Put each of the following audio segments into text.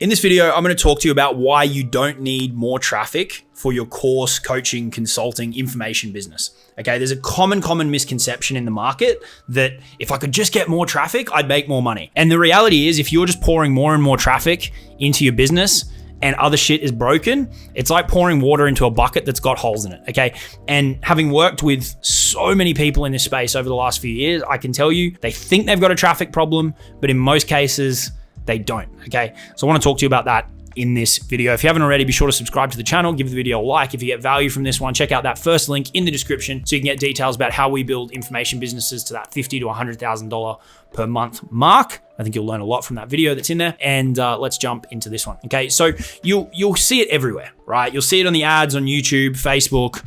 In this video, I'm going to talk to you about why you don't need more traffic for your course, coaching, consulting, information business. Okay, there's a common misconception in the market that if I could just get more traffic, I'd make more money. And the reality is, if you're just pouring more and more traffic into your business and other shit is broken, it's like pouring water into a bucket that's got holes in it, okay? And having worked with so many people in this space over the last few years, I can tell you, they think they've got a traffic problem, but in most cases, they don't, okay? So I want to talk to you about that in this video. If you haven't already, be sure to subscribe to the channel, give the video a like. If you get value from this one, check out that first link in the description so you can get details about how we build information businesses to that $50,000 to $100,000 per month mark. I think you'll learn a lot from that video that's in there. And let's jump into this one. Okay, so you'll see it everywhere, right? You'll see it on the ads on YouTube, Facebook.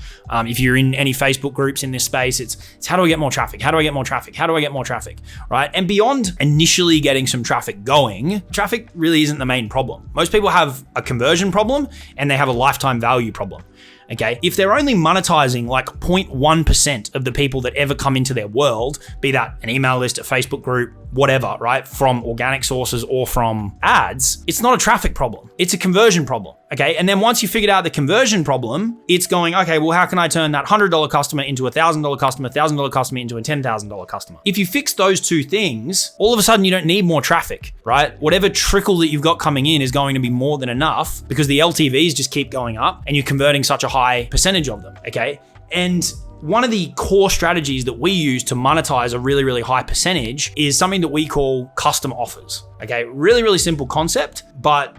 If you're in any Facebook groups in this space, it's how do I get more traffic? How do I get more traffic? How do I get more traffic, right? And beyond initially getting some traffic going, traffic really isn't the main problem. Most people have a conversion problem and they have a lifetime value problem. Okay, if they're only monetizing like 0.1% of the people that ever come into their world, be that an email list, a Facebook group, whatever, right, from organic sources or from ads, it's not a traffic problem. It's a conversion problem. Okay, and then once you figured out the conversion problem, it's going, okay, well, how can I turn that $100 customer into a $1,000 customer, $1,000 customer into a $10,000 customer? If you fix those two things, all of a sudden you don't need more traffic, right? Whatever trickle that you've got coming in is going to be more than enough because the LTVs just keep going up and you're converting such a high percentage of them, okay? And one of the core strategies that we use to monetize a really, really high percentage is something that we call custom offers, okay? Really, really simple concept, but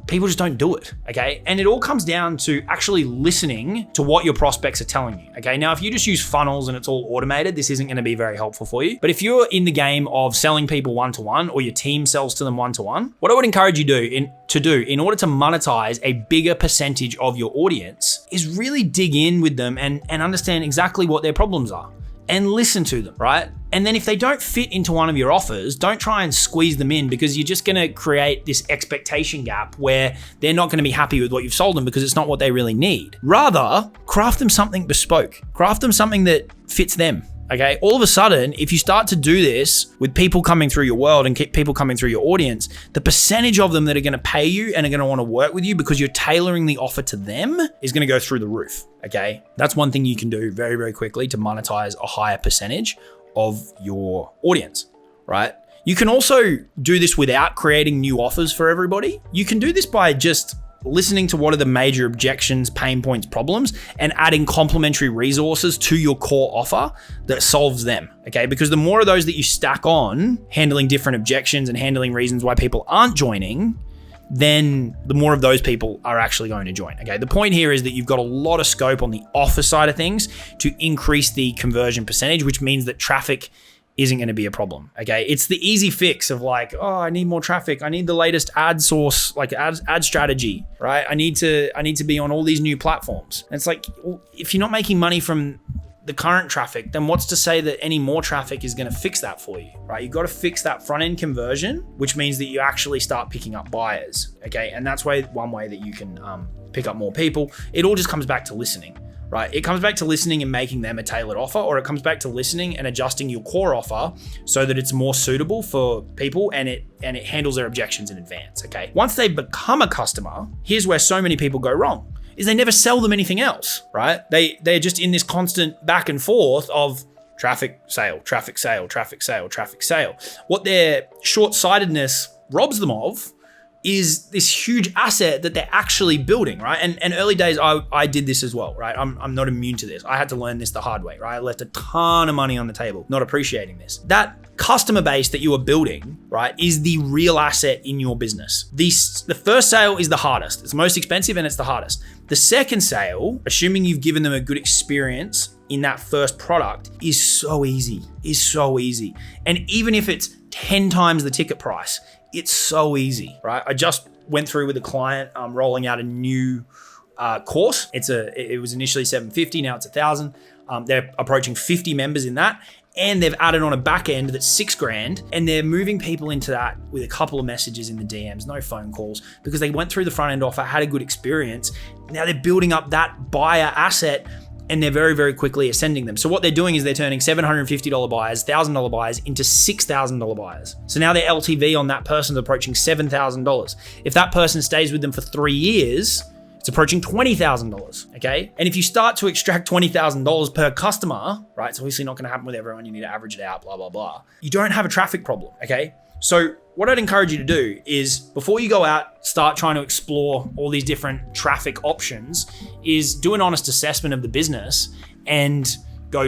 people just don't do it, okay? And it all comes down to actually listening to what your prospects are telling you, okay? Now, if you just use funnels and it's all automated, this isn't gonna be very helpful for you. But if you're in the game of selling people one-to-one or your team sells to them one-to-one, what I would encourage you to do in order to monetize a bigger percentage of your audience is really dig in with them and understand exactly what their problems are and listen to them, right? And then if they don't fit into one of your offers, don't try and squeeze them in because you're just gonna create this expectation gap where they're not gonna be happy with what you've sold them because it's not what they really need. Rather, craft them something bespoke. Craft them something that fits them. Okay, all of a sudden, if you start to do this with people coming through your world and keep people coming through your audience, the percentage of them that are going to pay you and are going to want to work with you because you're tailoring the offer to them is going to go through the roof. Okay, that's one thing you can do very, very quickly to monetize a higher percentage of your audience, right? You can also do this without creating new offers for everybody. You can do this by just listening to what are the major objections, pain points, problems, and adding complementary resources to your core offer that solves them, okay? Because the more of those that you stack on, handling different objections and handling reasons why people aren't joining, then the more of those people are actually going to join, okay? The point here is that you've got a lot of scope on the offer side of things to increase the conversion percentage, which means that traffic isn't going to be a problem, okay? It's the easy fix of like, oh, I need more traffic. I need the latest ad source, like ad strategy, right? I need to be on all these new platforms. And it's like, well, if you're not making money from the current traffic, then what's to say that any more traffic is going to fix that for you, right? You've got to fix that front end conversion, which means that you actually start picking up buyers, okay? And that's one way that you can pick up more people. It all just comes back to listening. Right? It comes back to listening and making them a tailored offer, or it comes back to listening and adjusting your core offer so that it's more suitable for people and it handles their objections in advance, okay? Once they become a customer, here's where so many people go wrong, is they never sell them anything else, right? They're just in this constant back and forth of traffic, sale, traffic, sale, traffic, sale, traffic, sale. What their short-sightedness robs them of is this huge asset that they're actually building, right? And early days, I did this as well, right? I'm not immune to this. I had to learn this the hard way, right? I left a ton of money on the table, not appreciating this. That customer base that you are building, right, is the real asset in your business. The first sale is the hardest. It's the most expensive and it's the hardest. The second sale, assuming you've given them a good experience in that first product, is so easy, And even if it's 10 times the ticket price, it's so easy, right? I just went through with a client rolling out a new course. It was initially $750, now it's $1,000. They're approaching 50 members in that. And they've added on a back end that's $6,000, and they're moving people into that with a couple of messages in the DMs, no phone calls, because they went through the front end offer, had a good experience. Now they're building up that buyer asset and they're very, very quickly ascending them. So what they're doing is they're turning $750 buyers, $1,000 buyers into $6,000 buyers. So now their LTV on that person is approaching $7,000. If that person stays with them for 3 years, it's approaching $20,000, okay? And if you start to extract $20,000 per customer, right? It's obviously not gonna happen with everyone. You need to average it out, blah, blah, blah. You don't have a traffic problem, okay? So what I'd encourage you to do is before you go out, start trying to explore all these different traffic options, is do an honest assessment of the business and go,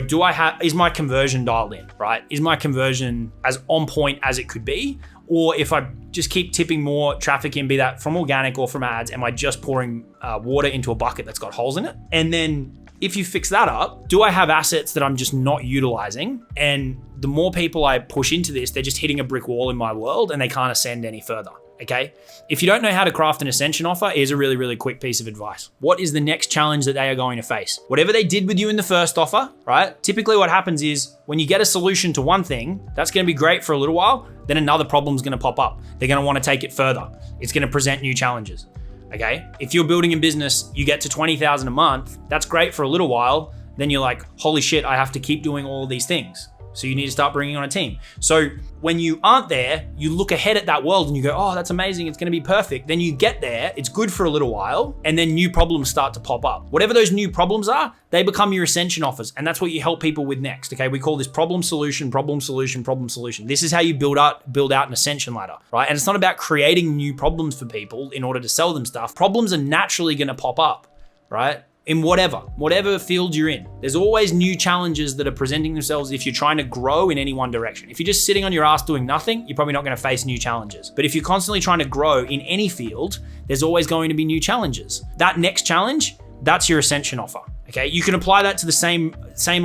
is my conversion dialed in, right? Is my conversion as on point as it could be? Or if I just keep tipping more traffic in, be that from organic or from ads, am I just pouring water into a bucket that's got holes in it? And then if you fix that up, do I have assets that I'm just not utilizing? And the more people I push into this, they're just hitting a brick wall in my world and they can't ascend any further, okay? If you don't know how to craft an ascension offer, here's a really, really quick piece of advice. What is the next challenge that they are going to face? Whatever they did with you in the first offer, right? Typically what happens is when you get a solution to one thing, that's gonna be great for a little while, then another problem's gonna pop up. They're gonna wanna take it further. It's gonna present new challenges, okay? If you're building a business, you get to 20,000 a month, that's great for a little while, then you're like, holy shit, I have to keep doing all of these things. So you need to start bringing on a team. So when you aren't there, you look ahead at that world and you go, oh, that's amazing. It's going to be perfect. Then you get there, it's good for a little while, and then new problems start to pop up. Whatever those new problems are, they become your ascension offers. And that's what you help people with next. Okay. We call this problem solution, problem solution, problem solution. This is how you build out an ascension ladder, right? And it's not about creating new problems for people in order to sell them stuff. Problems are naturally going to pop up, right? In whatever field you're in. There's always new challenges that are presenting themselves if you're trying to grow in any one direction. If you're just sitting on your ass doing nothing, you're probably not going to face new challenges. But if you're constantly trying to grow in any field, there's always going to be new challenges. That next challenge, that's your ascension offer. Okay, you can apply that to the same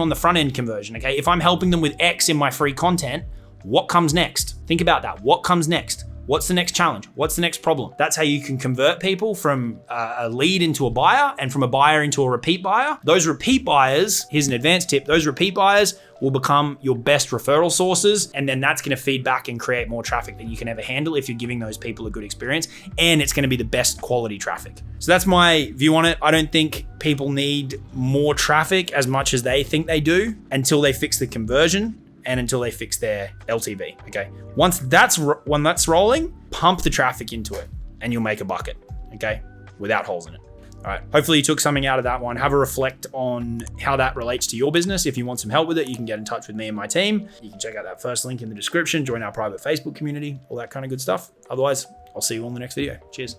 on the front end conversion. Okay, if I'm helping them with X in my free content, what comes next? Think about that. What comes next? What's the next challenge? What's the next problem? That's how you can convert people from a lead into a buyer and from a buyer into a repeat buyer. Those repeat buyers, here's an advanced tip, those repeat buyers will become your best referral sources. And then that's gonna feed back and create more traffic than you can ever handle if you're giving those people a good experience. And it's gonna be the best quality traffic. So that's my view on it. I don't think people need more traffic as much as they think they do until they fix the conversion and until they fix their LTV, okay? When that's rolling, pump the traffic into it and you'll make a bucket, okay? Without holes in it. All right, hopefully you took something out of that one. Have a reflect on how that relates to your business. If you want some help with it, you can get in touch with me and my team. You can check out that first link in the description, join our private Facebook community, all that kind of good stuff. Otherwise, I'll see you on the next video. Cheers.